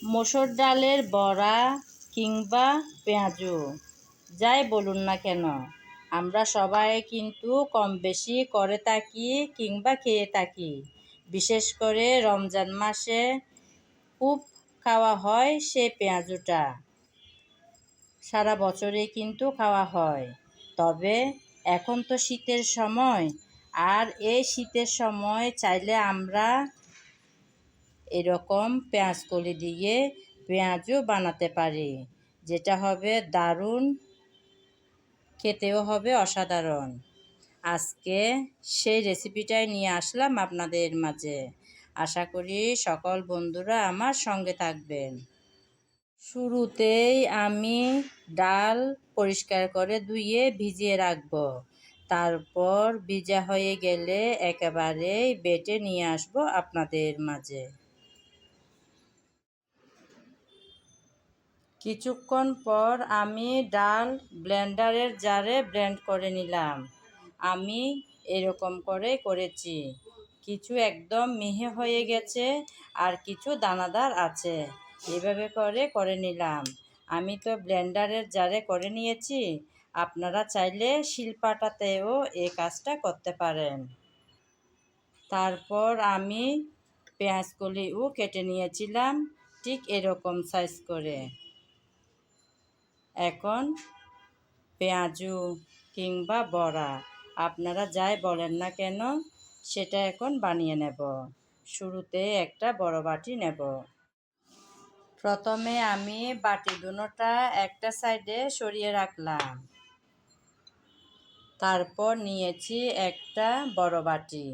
মসুর ডালের বড়া কিংবা পেঁয়াজু যাই বলুন না কেন, আমরা সবাই কিন্তু কম বেশি করে থাকি কিংবা খেয়ে থাকি। বিশেষ করে রমজান মাসে খুব খাওয়া হয় সেই পেঁয়াজুটা। সারা বছরেই কিন্তু খাওয়া হয়। তবে এখন তো শীতের সময়, আর এই শীতের সময় চাইলে আমরা এরকম পেঁয়াজ কলি দিয়ে পেঁয়াজও বানাতে পারি, যেটা হবে দারুণ, খেতেও হবে অসাধারণ। আজকে সেই রেসিপিটাই নিয়ে আসলাম আপনাদের মাঝে। আশা করি সকল বন্ধুরা আমার সঙ্গে থাকবেন। শুরুতেই আমি ডাল পরিষ্কার করে ধুয়ে ভিজিয়ে রাখব। তারপর ভিজা হয়ে গেলে একেবারেই বেটে নিয়ে আসব আপনাদের মাঝে। কিছুক্ষণ পর আমি ডাল ব্লেন্ডারের জারে ব্লেন্ড করে নিলাম। আমি এরকম করেছি। কিছু একদম মিহি হয়ে গেছে আর কিছু দানাদার আছে। এভাবে করে নিলাম। আমি তো ব্লেন্ডারের জারে করে নিয়েছি। আপনারা চাইলে শিলপাটাতেও এই কাজটা করতে পারেন। তারপর আমি পেঁয়াজকলিও কেটে নিয়েছিলাম ঠিক এরকম সাইজ করে। এখন পেঁয়াজু কিংবা বড়া আপনারা যাই বলেন না কেন, সেটা এখন বানিয়ে নেব। শুরুতে একটা বড় বাটি নেব। প্রথমে আমি বাটি দুটোটা একটা সাইডে সরিয়ে রাখলাম। তারপর নিয়েছি একটা বড় বাটি।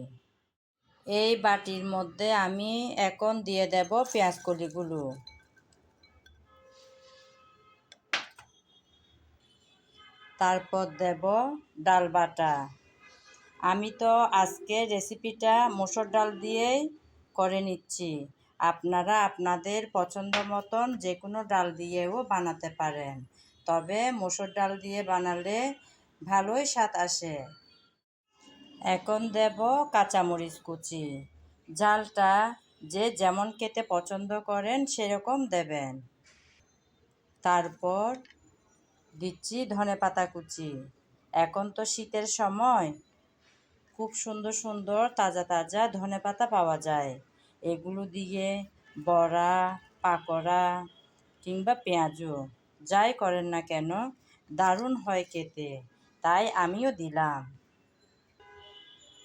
এই বাটির মধ্যে আমি এখন দিয়ে দেব পেঁয়াজকলিগুলো। তারপর দেব ডাল বাটা। আমি তো আজকে রেসিপিটা মসুর ডাল দিয়েই করে নিচ্ছি। আপনারা আপনাদের পছন্দ মতন যে কোনো ডাল দিয়েও বানাতে পারেন। তবে মসুর ডাল দিয়ে বানালে ভালোই স্বাদ আসে। এখন দেব কাঁচামরিচ কুচি। ঝালটা যে যেমন খেতে পছন্দ করেন সেরকম দেবেন। তারপর দিচ্ছি ধনেপাতা কুচি। এখন তো শীতের সময়, খুব সুন্দর সুন্দর তাজা তাজা ধনেপাতা পাওয়া যায়। এগুলো দিয়ে বড়া, পাকোড়া কিংবা পেঁয়াজু যাই করেন না কেন দারুণ হয় খেতে, তাই আমিও দিলাম।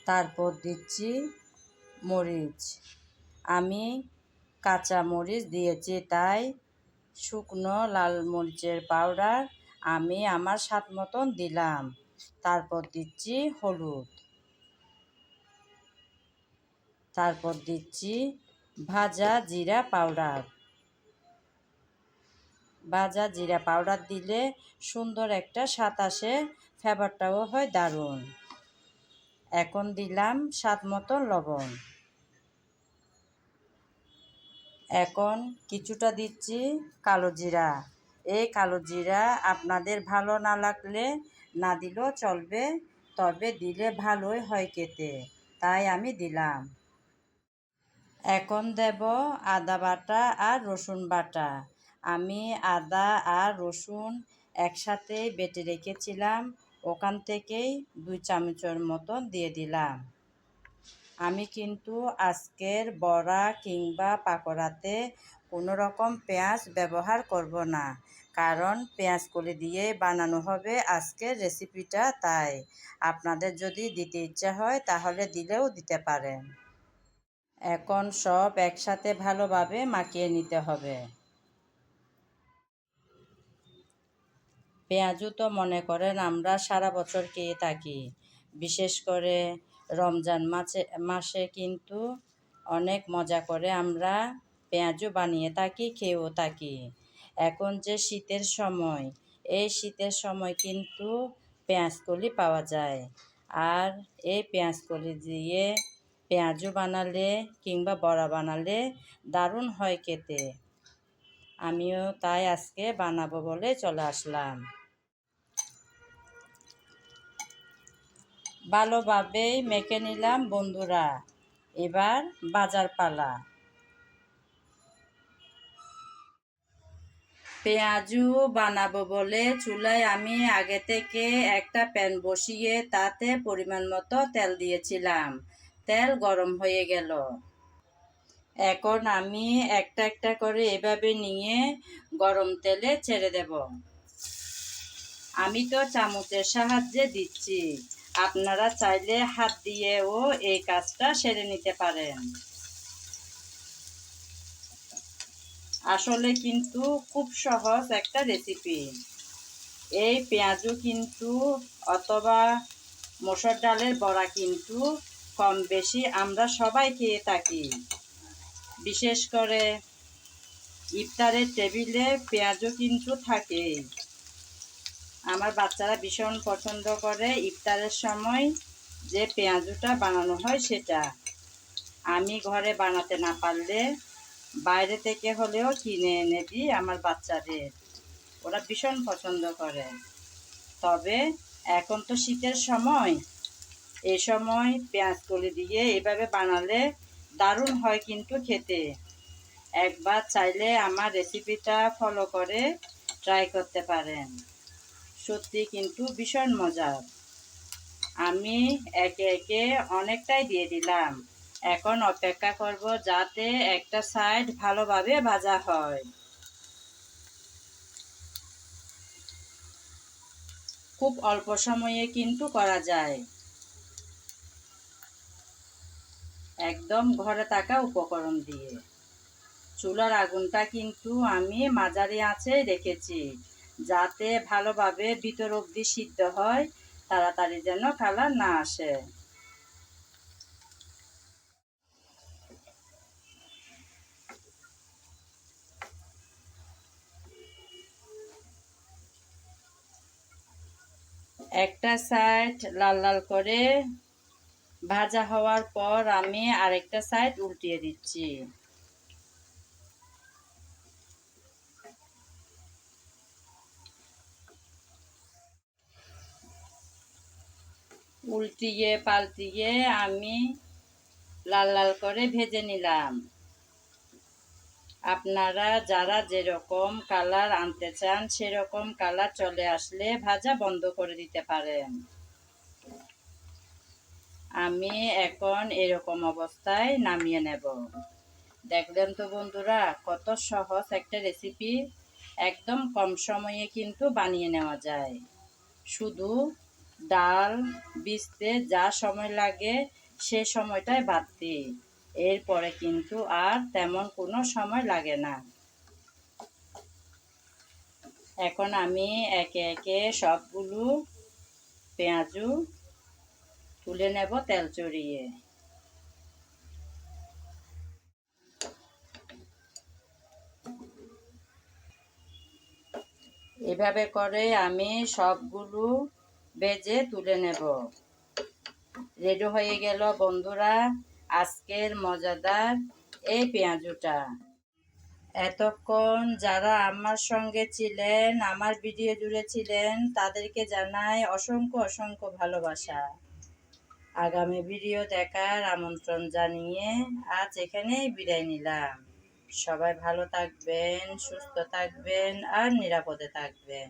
তারপর দিচ্ছি মরিচ। আমি কাঁচা মরিচ দিয়েছি, তাই শুকনো লাল মরিচের পাউডার আমি আমার স্বাদ মতন দিলাম। তারপর দিচ্ছি হলুদ। তারপর দিচ্ছি ভাজা জিরা পাউডার। ভাজা জিরা পাউডার দিলে সুন্দর একটা স্বাদ আসে, ফ্লেভারটাও হয় দারুণ। এখন দিলাম স্বাদ মতো লবণ। এখন কিছুটা দিচ্ছি কালো জিরা। এই কালো জিরা আপনাদের ভালো না লাগলে না দিলেও চলবে, তবে দিলে ভালোই হয় খেতে, তাই আমি দিলাম। এখন দেব আদা বাটা আর রসুন বাটা। আমি আদা আর রসুন একসাথে বেটে রেখেছিলাম, ওখান থেকেই 2 চামচের মতন দিয়ে দিলাম। আমি কিন্তু আজকের বড়া কিংবা পাকোড়াতে কোনো রকম পেঁয়াজ ব্যবহার করব না, কারণ পেঁয়াজকলি দিয়ে বানানো হবে আজকের রেসিপিটা। তাই আপনাদের যদি দিতে ইচ্ছা হয় তাহলে দিলেও দিতে পারেন। এখন সব একসাথে ভালোভাবে মাখিয়ে নিতে হবে। পেঁয়াজু তো মনে করেন আমরা সারা বছর খেয়ে থাকি। বিশেষ করে রমজান মাসে কিন্তু অনেক মজা করে আমরা পেঁয়াজু বানিয়ে থাকি, খেয়েও থাকি। এখন যে শীতের সময়, এই শীতের সময় কিন্তু পেঁয়াজকলি পাওয়া যায়। আর এই পেঁয়াজকলি দিয়ে পেঁয়াজু বানালে কিংবা বড়া বানালে দারুণ হয় খেতে। আমিও তাই আজকে বানাবো বলে চলে আসলাম। ভালোভাবেই মেখে নিলাম বন্ধুরা। এবার বাজার পালা। পেঁয়াজু বানাবো বলে চুলায় আমি আগে থেকে একটা প্যান বসিয়ে তাতে পরিমাণ মতো তেল দিয়েছিলাম। তেল গরম হয়ে গেল। এখন আমি একটা একটা করে এভাবে নিয়ে গরম তেলে ছেড়ে দেব। আমি তো চামচের সাহায্যে দিচ্ছি, আপনারা চাইলে হাত দিয়েও এই কাজটা সেরে নিতে পারেন। আসলে কিন্তু খুব সহজ একটা রেসিপি। এই পেঁয়াজু কিন্তু অথবা মসুর ডালের বড়া কিন্তু কম বেশি আমরা সবাই খেয়ে থাকি। বিশেষ করে ইফতারের টেবিলে পেঁয়াজু কিন্তু থাকেই। আমার বাচ্চারা ভীষণ পছন্দ করে ইফতারের সময় যে পেঁয়াজুটা বানানো হয় সেটা। আমি ঘরে বানাতে না পারলে বাইরে থেকে হলেও কিনে এনে দিই আমার বাচ্চাদের। ওরা ভীষণ পছন্দ করে। তবে এখন তো শীতের সময়, এই সময় পেঁয়াজ কলি দিয়ে এভাবে বানালে দারুণ হয় কিন্তু খেতে। একবার চাইলে আমার রেসিপিটা ফলো করে ট্রাই করতে পারেন। সত্যি কিন্তু ভীষণ মজার। আমি একে একে অনেকটাই দিয়ে দিলাম। এখন অপেক্ষা করব যাতে একটা সাইড ভালোভাবে ভাজা হয়। খুব অল্প সময়ে কিন্তু করা যায়, একদম ঘরে থাকা উপকরণ দিয়ে। চুলার আগুনটা কিন্তু আমি মাঝারি আঁচে রেখেছি, যাতে ভালোভাবে ভিতর অবধি সিদ্ধ হয়, তাড়াতাড়ি যেন কালার না আসে। একটা সাইড লাল লাল করে ভাজা হওয়ার পর আমি আরেকটা সাইড উল্টিয়ে দিচ্ছি। উল্টিয়ে পাল্টিয়ে আমি লাল লাল করে ভেজে নিলাম। আপনারা যারা যেরকম কালার আনতে চান সেরকম কালার চলে আসলে ভাজা বন্ধ করে দিতে পারেন। আমি এখন এরকম অবস্থায় নামিয়ে নেব। দেখলেন তো বন্ধুরা, কত সহজ একটা রেসিপি, একদম কম সময়ে কিন্তু বানিয়ে নেওয়া যায়। শুধু ডাল ভিজতে যা সময় লাগে সে সময়টায় বাড়তি, এরপরে কিন্তু আর তেমন কোনো সময় লাগে না। এখন আমি একে একে সবগুলো পেঁয়াজু তুলে নেব তেল চড়িয়ে। এভাবে করে আমি সবগুলো ভেজে তুলে নেব। রেডি হয়ে গেল বন্ধুরা আজকের মজাদার এই পেঁয়াজুটা। এতক্ষণ যারা আমার সঙ্গে ছিলেন, আমার ভিডিও জুড়ে ছিলেন, তাদেরকে জানাই অসংখ্য অসংখ্য ভালোবাসা। আগামী ভিডিও দেখার আমন্ত্রণ জানিয়ে আজ এখানেই বিদায় নিলাম। সবাই ভালো থাকবেন, সুস্থ থাকবেন আর নিরাপদে থাকবেন।